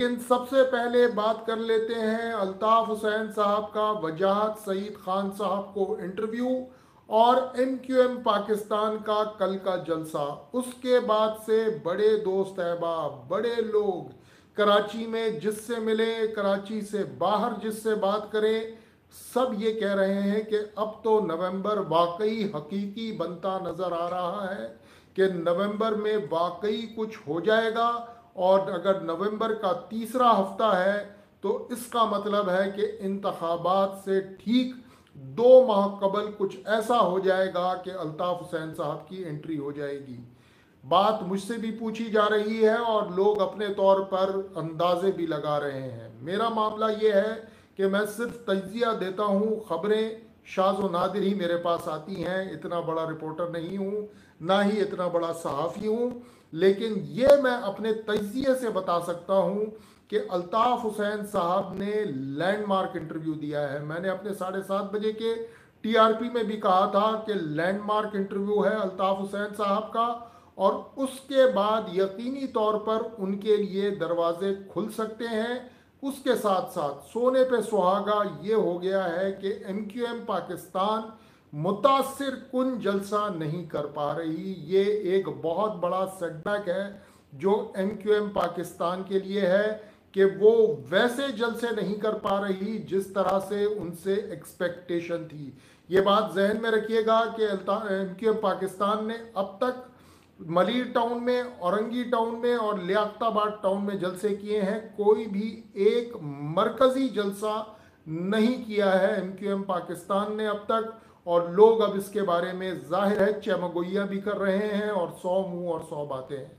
लेकिन सबसे पहले बात कर लेते हैं अल्ताफ हुसैन साहब का वजाहत सईद खान साहब को इंटरव्यू और एमक्यूएम पाकिस्तान का कल का जलसा। उसके बाद से बड़े दोस्त अहबाब, बड़े लोग कराची में जिससे मिले, कराची से बाहर जिससे बात करें, सब ये कह रहे हैं कि अब तो नवंबर वाकई हकीकी बनता नजर आ रहा है कि नवंबर में वाकई कुछ हो जाएगा। और अगर नवंबर का तीसरा हफ्ता है तो इसका मतलब है कि इंतखाबात से ठीक 2 माह कबल कुछ ऐसा हो जाएगा कि अल्ताफ हुसैन साहब की एंट्री हो जाएगी। बात मुझसे भी पूछी जा रही है और लोग अपने तौर पर अंदाजे भी लगा रहे हैं। मेरा मामला ये है कि मैं सिर्फ तज्जिया देता हूँ, खबरें शाज़ व नादिर ही मेरे पास आती हैं। इतना बड़ा रिपोर्टर नहीं हूँ, ना ही इतना बड़ा सहाफ़ी हूँ, लेकिन ये मैं अपने तज्जिए से बता सकता हूँ कि अल्ताफ हुसैन साहब ने लैंडमार्क इंटरव्यू दिया है। मैंने अपने 7:30 बजे के टीआरपी में भी कहा था कि लैंडमार्क इंटरव्यू है अल्ताफ हुसैन साहब का, और उसके बाद यकीनी तौर पर उनके लिए दरवाजे खुल सकते हैं। उसके साथ साथ सोने पे सुहागा ये हो गया है कि एमक्यूएम पाकिस्तान मुतासिर कुन जलसा नहीं कर पा रही। ये एक बहुत बड़ा सेटबैक है जो एमक्यूएम पाकिस्तान के लिए है कि वो वैसे जलसे नहीं कर पा रही जिस तरह से उनसे एक्सपेक्टेशन थी। ये बात जहन में रखिएगा कि एमक्यूएम पाकिस्तान ने अब तक मलिर टाउन में, औरंगी टाउन में और लियाकताबाद टाउन में जलसे किए हैं। कोई भी एक मरकजी जलसा नहीं किया है एमक्यूएम पाकिस्तान ने अब तक, और लोग अब इसके बारे में जाहिर है चमगोइयाँ भी कर रहे हैं और 100 मुंह और 100 बातें हैं।